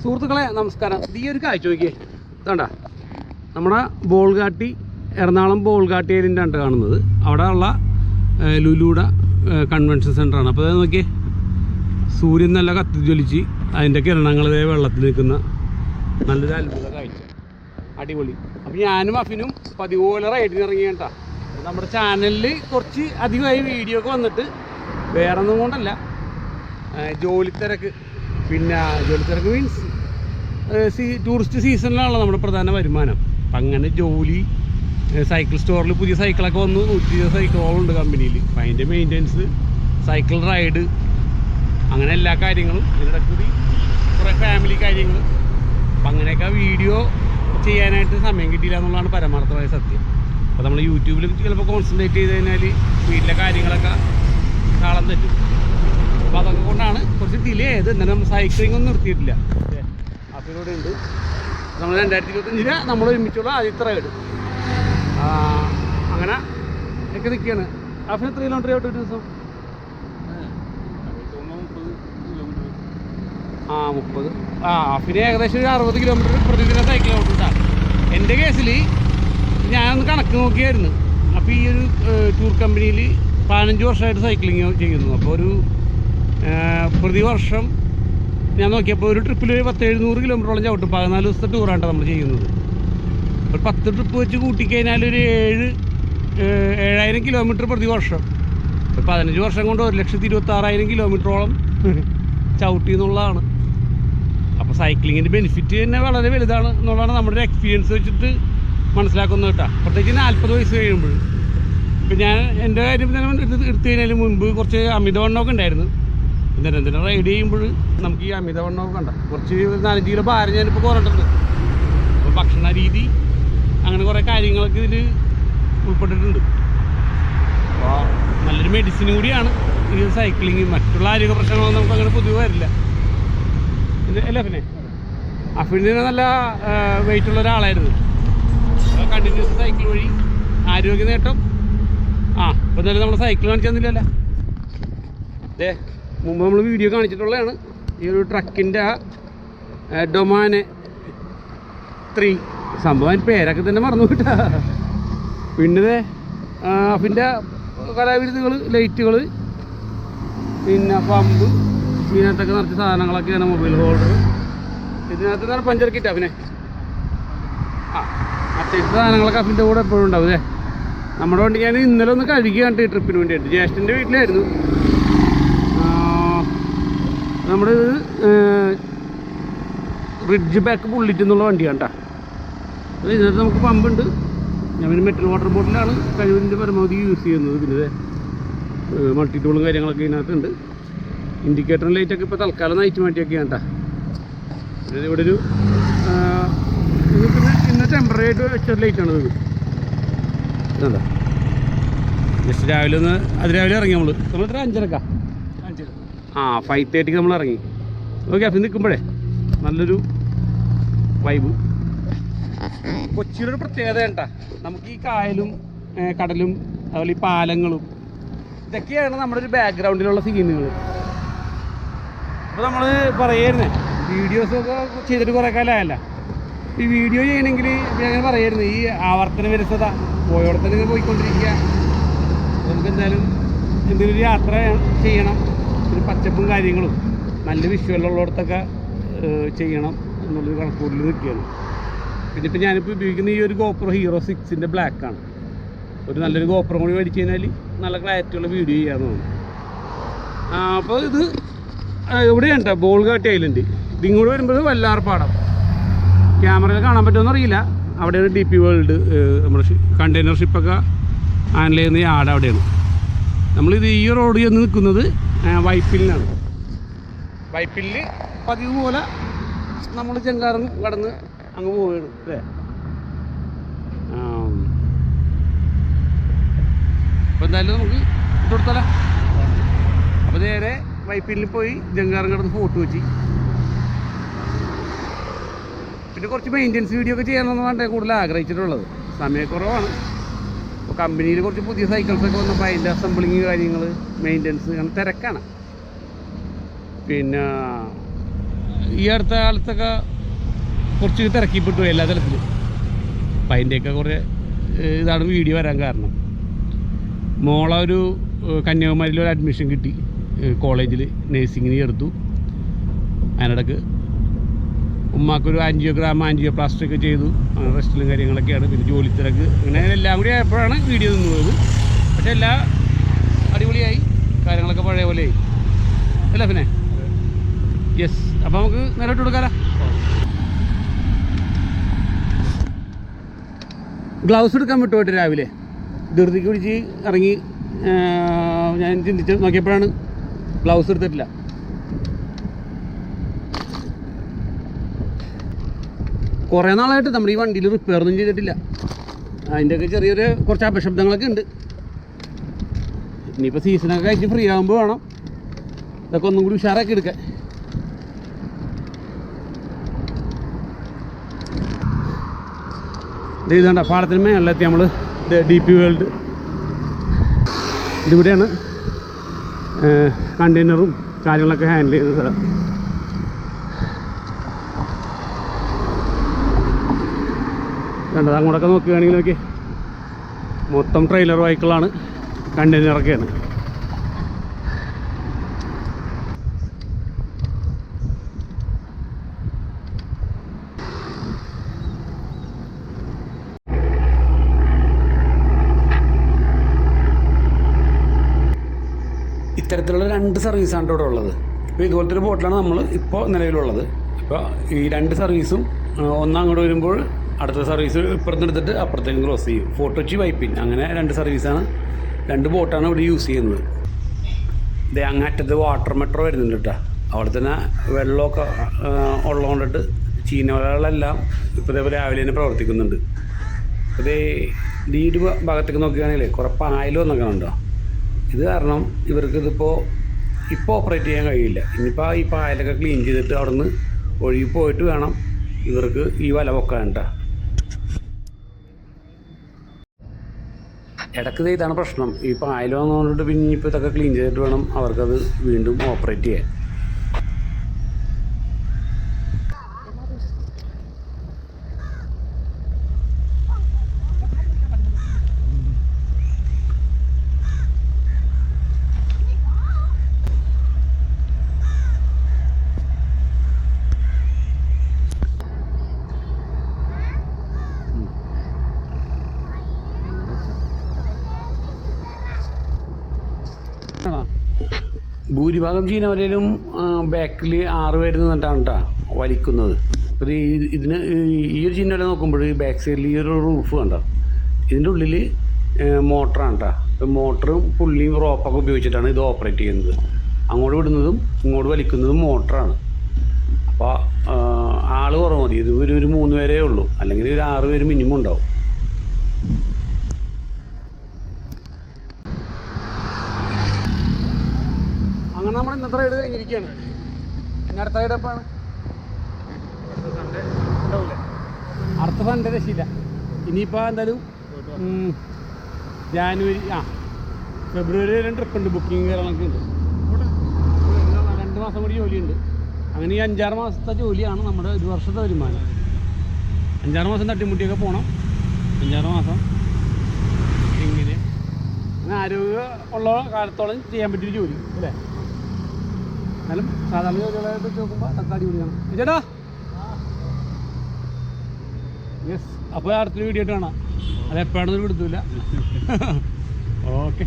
സുഹൃത്തുക്കളെ നമസ്കാരം. ഈ ഒരു കാഴ്ച നോക്കിയേ, ഇതാണ്ട നമ്മുടെ ബോൾഗാട്ടി, എറണാകുളം ബോൾഗാട്ടി ഏരിയൻ്റെ കാണുന്നത്. അവിടെ ഉള്ള ലുലുയുടെ കൺവെൻഷൻ സെൻ്ററാണ്. അപ്പോൾ അത് നോക്കിയേ, സൂര്യൻ നല്ല കത്തിജ്വലിച്ച് അതിൻ്റെ കിരണങ്ങൾ വെള്ളത്തിൽ നിൽക്കുന്ന നല്ലൊരു അത്ഭുത കാഴ്ച, അടിപൊളി. അപ്പോൾ ഞാനും അഫിനും പതിപോലെ റൈഡിന് ഇറങ്ങിയിട്ടാ. നമ്മുടെ ചാനലിൽ കുറച്ച് അധികമായി വീഡിയോ ഒക്കെ വന്നിട്ട് വേറെ ഒന്നും കൊണ്ടല്ല, ജോലിത്തിരക്ക്. പിന്നെ ജോലിത്തിരക്ക് മീൻസ് ടൂറിസ്റ്റ് സീസണിലാണല്ലോ നമ്മുടെ പ്രധാന വരുമാനം. അപ്പം അങ്ങനെ ജോലി, സൈക്കിൾ സ്റ്റോറിൽ പുതിയ സൈക്കിളൊക്കെ വന്നു, 120 സൈക്കിളുകളുണ്ട് കമ്പനിയിൽ. അപ്പം അതിൻ്റെ മെയിൻ്റെനൻസ്, സൈക്കിൾ റൈഡ്, അങ്ങനെ എല്ലാ കാര്യങ്ങളും ഇതിനിടെ കൂടി കുറേ ഫാമിലി കാര്യങ്ങൾ. അപ്പം അങ്ങനെയൊക്കെ വീഡിയോ ചെയ്യാനായിട്ട് സമയം കിട്ടിയില്ല എന്നുള്ളതാണ് പരമാർത്ഥമായ സത്യം. അപ്പോൾ നമ്മൾ യൂട്യൂബിൽ ചിലപ്പോൾ കോൺസെൻട്രേറ്റ് ചെയ്ത് കഴിഞ്ഞാൽ വീട്ടിലെ കാര്യങ്ങളൊക്കെ താളം തെറ്റും. അപ്പോൾ അതൊക്കെ കൊണ്ടാണ് കുറച്ച് ഡിലേ ആയത്. എന്നാലും നമ്മൾ സൈക്ലിംഗ് ഒന്നും നിർത്തിയിട്ടില്ല. അപ്പോൾ ഇവിടെ ഉണ്ട് നമ്മൾ 2025 നമ്മൾ ഒരുമിച്ചുള്ള ആദ്യത്തെ റൈഡ്. അങ്ങനെ ഒക്കെ നിൽക്കുകയാണ്. അഫിന് എത്ര കിലോമീറ്റർ ആയിട്ട് ഒരു ദിവസം? 30. അഫിന് ഏകദേശം ഒരു 60 കിലോമീറ്റർ പ്രതിദിന സൈക്കിൾ ഓട്ടുണ്ടാ. എൻ്റെ കേസിൽ ഞാനൊന്ന് കണക്ക് നോക്കിയായിരുന്നു. അപ്പോൾ ഈ ഒരു ടൂർ കമ്പനിയിൽ 15 വർഷമായിട്ട് സൈക്ലിങ് ചെയ്യുന്നു. അപ്പോൾ ഒരു പ്രതിവർഷം ഞാൻ നോക്കിയപ്പോൾ ഒരു ട്രിപ്പിൽ ഒരു 10-700 കിലോമീറ്ററോളം ചവിട്ടും. 14 ദിവസത്തെ ടൂറാണ് നമ്മൾ ചെയ്യുന്നത്. ഒരു 10 ട്രിപ്പ് വെച്ച് കൂട്ടിക്കഴിഞ്ഞാൽ ഒരു 7,000 കിലോമീറ്റർ പ്രതിവർഷം. 15 വർഷം കൊണ്ട് 1,26,000 കിലോമീറ്ററോളം ചവിട്ടി എന്നുള്ളതാണ്. അപ്പോൾ സൈക്ലിങ്ങിൻ്റെ ബെനിഫിറ്റ് തന്നെ വളരെ വലുതാണ് എന്നുള്ളതാണ് നമ്മുടെ ഒരു എക്സ്പീരിയൻസ് വെച്ചിട്ട് മനസ്സിലാക്കുന്നത് കേട്ടോ. പ്രത്യേകിച്ച് 40 വയസ്സ് കഴിയുമ്പോൾ. ഇപ്പം ഞാൻ എൻ്റെ കാര്യം തന്നെ എടുത്തു കഴിഞ്ഞാൽ മുൻപ് കുറച്ച് അമിതവണ്ണമൊക്കെ ഉണ്ടായിരുന്നു. എന്തിനാ റൈഡ് ചെയ്യുമ്പോൾ നമുക്ക് ഈ അമിതവണ്ണമൊക്കെ കണ്ട കുറച്ച് 4-5 കിലോ ഭാരം ഞാനിപ്പോൾ കുറഞ്ഞിട്ടുണ്ട്. അപ്പോൾ ഭക്ഷണ രീതി അങ്ങനെ കുറേ കാര്യങ്ങളൊക്കെ ഇതിൽ ഉൾപ്പെട്ടിട്ടുണ്ട്. അപ്പോൾ നല്ലൊരു മെഡിസിനും കൂടിയാണ് ഈ സൈക്ലിങ്. മറ്റുള്ള ആരോഗ്യ പ്രശ്നങ്ങളൊന്നും നമുക്ക് അങ്ങനെ പൊതുവെ വരില്ല. അല്ല പിന്നെ അഫിന് നല്ല വെയിറ്റുള്ള ഒരാളായിരുന്നു. കണ്ടിന്യൂസ് സൈക്കിൾ വഴി ആരോഗ്യ നേട്ടം. അപ്പോൾ എന്തായാലും നമ്മൾ സൈക്കിൾ കാണിച്ചു തന്നില്ലല്ലോ. അതെ, മുമ്പ് നമ്മൾ വീഡിയോ കാണിച്ചിട്ടുള്ളതാണ്. ഈ ഒരു ട്രക്കിൻ്റെ ഡൊമാനെ 3 സംഭവം പേരൊക്കെ തന്നെ മറന്നു കിട്ടാ. പിന്നെ അഫിൻ്റെ കലാവിരുദ്ധകൾ, ലൈറ്റുകൾ, പിന്നെ പമ്പ്, ഇതിനകത്തൊക്കെ നിറച്ച സാധനങ്ങളൊക്കെയാണ്. മൊബൈൽ ഹോൾഡർ, ഇതിനകത്ത് തന്നെ പഞ്ചർ കിറ്റ് അഫിനെ. അത്യാവശ്യം സാധനങ്ങളൊക്കെ അഫിൻ്റെ കൂടെ എപ്പോഴും ഉണ്ടാവും. അല്ലേ, നമ്മുടെ വണ്ടി ഞാൻ ഇന്നലെ ഒന്ന് കഴുകിയാണ് ഈ ട്രിപ്പിന് വേണ്ടിയിട്ട്. ജ്യേഷ്ഠൻ്റെ വീട്ടിലായിരുന്നു. നമ്മുടെ റിഡ്ജ് ബാക്ക് ബുള്ളറ്റ് എന്നുള്ള വണ്ടിയാണ് കേട്ടോ. അത് ഇതിനകത്ത് നമുക്ക് പമ്പുണ്ട്. ഞാൻ പിന്നെ മെറ്റൽ വാട്ടർ ബോട്ടിലാണ് കഴിവിൻ്റെ പരമാവധി യൂസ് ചെയ്യുന്നത്. പിന്നെ മൾട്ടി ടൂളും കാര്യങ്ങളൊക്കെ ഇതിനകത്തുണ്ട്. ഇൻഡിക്കേറ്ററും ലൈറ്റൊക്കെ ഇപ്പോൾ തൽക്കാലം നയിച്ച് മാറ്റിയൊക്കെയാണ് കേട്ടോ. പിന്നെ ഇവിടെ ഒരു പിന്നെ ഇന്ന് ടെമ്പററി ആയിട്ട് വെച്ചൊരു ലൈറ്റാണ് ഇത്. ഇതെന്താ ജസ്റ്റ് രാവിലെ ഒന്ന് അതിരാവിലെ ഇറങ്ങി നമ്മൾ ഇത്ര 5:30 5:30 നമ്മൾ ഇറങ്ങി. ഓക്കെ, അപ്പം നിൽക്കുമ്പോഴേ നല്ലൊരു വൈബ്. കൊച്ചിയുടെ ഒരു പ്രത്യേകത കേട്ടാ, നമുക്ക് ഈ കായലും കടലും അതുപോലെ ഈ പാലങ്ങളും ഇതൊക്കെയാണ് നമ്മുടെ ഒരു ബാക്ക്ഗ്രൗണ്ടിലുള്ള സീനുകൾ. അപ്പോൾ നമ്മൾ പറയായിരുന്നേ, വീഡിയോസൊക്കെ ചെയ്തിട്ട് കുറേ കാലമായല്ല. ഈ വീഡിയോ ചെയ്യണമെങ്കിൽ അങ്ങനെ പറയായിരുന്നു, ഈ ആവർത്തന വിരസത പോയോടത്തന്നെ ഇങ്ങനെ പോയിക്കൊണ്ടിരിക്കുക. നമുക്ക് എന്തായാലും എന്തെങ്കിലും ഒരു യാത്ര ചെയ്യണം, ഒരു പച്ചപ്പും കാര്യങ്ങളും നല്ല വിഷ്വലുള്ളിടത്തൊക്കെ ചെയ്യണം എന്നുള്ളൊരു കണക്കൂടിൽ നിൽക്കുകയാണ്. പിന്നെ ഇപ്പം ഞാനിപ്പോൾ ഉപയോഗിക്കുന്ന ഈ ഒരു GoPro Hero 6ൻ്റെ ബ്ലാക്കാണ്. ഒരു നല്ലൊരു GoPro കൂടി മേടിച്ച് കഴിഞ്ഞാൽ നല്ല ക്ലാരിറ്റിയുള്ള വീഡിയോ ചെയ്യാമെന്ന് തോന്നുന്നു. അപ്പോൾ ഇത് ഇവിടെയാണ് കേട്ടോ ബോൾഗാട്ടി ഐലൻഡ്. ഇതിങ്ങോട്ട് വരുമ്പോൾ വല്ലാർപാടം. ക്യാമറയിൽ കാണാൻ പറ്റുമെന്ന് അറിയില്ല. അവിടെയാണ് DP വേൾഡ്, നമ്മുടെ കണ്ടെയ്നർ ഷിപ്പൊക്കെ ഹാൻഡിൽ ചെയ്യുന്ന യാർഡ് അവിടെയാണ്. നമ്മളിത് ഈ റോഡ് ചെന്ന് നിൽക്കുന്നത് വൈപ്പിലിനാണ്. വൈപ്പിലിൽ പതിവ് പോലെ നമ്മൾ ചെങ്കാറും കടന്ന് അങ്ങ് പോവുകയാണ് അല്ലേ. അപ്പോൾ എന്തായാലും നമുക്ക് ഇട്ടുകൊടുത്താലോ. അപ്പോൾ നേരെ വൈപ്പിലിൽ പോയി ജങ്കാറും കടന്ന് ഫോട്ടോ വെച്ച്. പിന്നെ കുറച്ച് മെയിൻ്റെനൻസ് വീഡിയോ ഒക്കെ ചെയ്യണമെന്നാണ് കൂടുതൽ ആഗ്രഹിച്ചിട്ടുള്ളത്. സമയക്കുറവാണ്. അപ്പോൾ കമ്പനിയിൽ കുറച്ച് പുതിയ സൈക്കിൾസൊക്കെ വന്നപ്പോൾ അതിൻ്റെ അസംബിളിങ് കാര്യങ്ങൾ, മെയിൻ്റെനൻസ് അങ്ങനെ തിരക്കാണ്. പിന്നെ ഈ അടുത്ത കാലത്തൊക്കെ കുറച്ച് തിരക്കിപ്പെട്ടു എല്ലാ തലത്തിലും. അപ്പം അതിൻ്റെയൊക്കെ കുറേ ഇതാണ് വീഡിയോ വരാൻ കാരണം. മോളെ ഒരു കന്യാകുമാരിയിലൊരു അഡ്മിഷൻ കിട്ടി, കോളേജിൽ നേഴ്സിങ്ങിന് ചേർത്തു. അതിനിടക്ക് ഉമ്മാക്കൊരു ആൻജിയോപ്ലാസ്റ്റി ഒക്കെ ചെയ്തു. റെസ്റ്റിലും കാര്യങ്ങളൊക്കെയാണ്. പിന്നെ ജോലി തിരക്ക്, അങ്ങനെ എല്ലാം കൂടി ആയപ്പോഴാണ് വീഡിയോ നിന്ന് പോയത്. പക്ഷെ എല്ലാം അടിപൊളിയായി, കാര്യങ്ങളൊക്കെ പഴയ പോലെയായി അല്ലേ പിന്നെ? യെസ്. അപ്പോൾ നമുക്ക് നേരിട്ട് കൊടുക്കാമല്ലോ. ഗ്ലൗസ് എടുക്കാൻ വിട്ടുപോയിട്ട് രാവിലെ ധൃതിക്ക് പിടിച്ച് ഇറങ്ങി. ഞാൻ ചിന്തിച്ച് നോക്കിയപ്പോഴാണ് ഗ്ലൗസ് എടുത്തിട്ടില്ല. കുറേ നാളായിട്ട് നമ്മുടെ ഈ വണ്ടിയിൽ റിപ്പയറൊന്നും ചെയ്തിട്ടില്ല. അതിൻ്റെയൊക്കെ ചെറിയൊരു കുറച്ച് അപശബ്ദങ്ങളൊക്കെ ഉണ്ട്. ഇനിയിപ്പോൾ സീസണൊക്കെ കഴിച്ച് ഫ്രീ ആകുമ്പോൾ വേണം ഇതൊക്കെ ഒന്നും കൂടി ഉഷാറാക്കി എടുക്കാൻ. ഇത് ഇതാണ്ട പാടത്തിന് മേളിലെത്തി നമ്മൾ. DP വേൾഡ് ഇതിവിടെയാണ് കണ്ടെയ്നറും കാര്യങ്ങളൊക്കെ ഹാൻഡിൽ ചെയ്യുന്ന സ്ഥലം. കണ്ടത് അങ്ങോട്ടൊക്കെ നോക്കുകയാണെങ്കിൽ നോക്കി മൊത്തം ട്രെയിലർ വെഹിക്കിളാണ്, കണ്ടെയ്നറൊക്കെയാണ്. ഇത്തരത്തിലുള്ള 2 സർവീസാണ് ഇവിടെ ഉള്ളത്. ഇപ്പോൾ ഇതുപോലത്തെ ഒരു ബോട്ടിലാണ് നമ്മൾ ഇപ്പോൾ നിലവിലുള്ളത്. ഇപ്പോൾ ഈ 2 സർവീസും ഒന്നങ്ങോട്ട് വരുമ്പോൾ അടുത്ത സർവീസ് ഇപ്പുറത്തെടുത്തിട്ട് അപ്പുറത്തേക്കും ക്രോസ് ചെയ്യും. ഫോർട്ട് കൊച്ചി വൈപ്പിൻ, അങ്ങനെ 2 സർവീസാണ്, 2 ബോട്ടാണ് ഇവിടെ യൂസ് ചെയ്യുന്നത്. ഇത് അങ്ങറ്റത്ത് വാട്ടർ മെട്രോ വരുന്നുണ്ട് കേട്ടോ. അവിടെ തന്നെ വെള്ളമൊക്കെ ഉള്ളതുകൊണ്ടിട്ട് ചീനവലകളെല്ലാം ഇപ്പോൾ ഇതേപോലെ രാവിലെ തന്നെ പ്രവർത്തിക്കുന്നുണ്ട്. ഇത് ഈ ഒരു ഭാഗത്തേക്ക് നോക്കുകയാണെങ്കിൽ കുറേ പായൽ വന്നൊക്കെ ഉണ്ടോ. ഇത് കാരണം ഇവർക്ക് ഇപ്പോൾ ഓപ്പറേറ്റ് ചെയ്യാൻ കഴിയില്ല. ഇനിയിപ്പോൾ ഈ പായലൊക്കെ ക്ലീൻ ചെയ്തിട്ട് അവിടെ നിന്ന് ഒഴുകി പോയിട്ട് വേണം ഇവർക്ക് ഈ വല പൊക്കാൻ കേട്ടോ. ഇടയ്ക്ക് ഇതാണ് പ്രശ്നം. ഈ പായൽ വന്നുകൊണ്ടിട്ട് പിന്നെ ഇപ്പോൾ ഇതൊക്കെ ക്ലീൻ ചെയ്തിട്ട് വേണം അവർക്കത് വീണ്ടും ഓപ്പറേറ്റ് ചെയ്യാൻ. ഭൂരിഭാഗം ചീനവലയിലും ബാക്കിൽ 6 പേര് നിന്നിട്ടാണ് കേട്ടോ വലിക്കുന്നത്. അപ്പോൾ ഇതിന് ഈ ഒരു ചീനവല നോക്കുമ്പോൾ ബാക്ക് സൈഡിൽ ഈ ഒരു റൂഫ് കണ്ടോ, ഇതിൻ്റെ ഉള്ളിൽ മോട്ടറാണ് കേട്ടോ. ഇപ്പോൾ മോട്ടറും പുള്ളിയും റോപ്പൊക്കെ ഉപയോഗിച്ചിട്ടാണ് ഇത് ഓപ്പറേറ്റ് ചെയ്യുന്നത്. അങ്ങോട്ട് വിടുന്നതും ഇങ്ങോട്ട് വലിക്കുന്നതും മോട്ടറാണ്. അപ്പോൾ ആൾ കുറവ് മതി. ഇത് ഒരു 3 പേരേ ഉള്ളൂ, അല്ലെങ്കിൽ ഒരു 6 പേര് മിനിമം ഉണ്ടാവും. അങ്ങനെ നമ്മൾ ഇന്നത്തെ റൈഡ് കഴിഞ്ഞിരിക്കുകയാണ്. പിന്നെ അടുത്ത റൈഡ് എപ്പോഴാണ്? ഉണ്ടാവില്ലേ? അടുത്ത സൺഡേ രക്ഷയില്ല. ഇനിയിപ്പോൾ എന്തായാലും ജാനുവരി ഫെബ്രുവരി വരെ ട്രിപ്പ് ഉണ്ട്, ബുക്കിംഗ് കാര്യങ്ങളൊക്കെ ഉണ്ട്. 2 മാസം കൂടി ജോലിയുണ്ട്. അങ്ങനെ ഈ 5-6 മാസത്തെ ജോലിയാണ് നമ്മുടെ 1 വർഷത്തെ വരുമാനം. 5-6 മാസം തട്ടിമുട്ടിയൊക്കെ പോകണം. 5-6 മാസം ഇങ്ങനെ ആരോഗ്യം ഉള്ള കാലത്തോളം ചെയ്യാൻ പറ്റിയൊരു ജോലി അല്ലേ? എന്നാലും സാധാരണ ജോലികളായിട്ട് നോക്കുമ്പോൾ അതൊക്കെ അടിപൊളിയാണ് ചേട്ടാ. യെസ്. അപ്പോൾ അടുത്തൊരു വീഡിയോ ആയിട്ട് കാണാം. അതെപ്പോഴാണെന്നൊരു പിടുത്തില്ല. ഓക്കെ.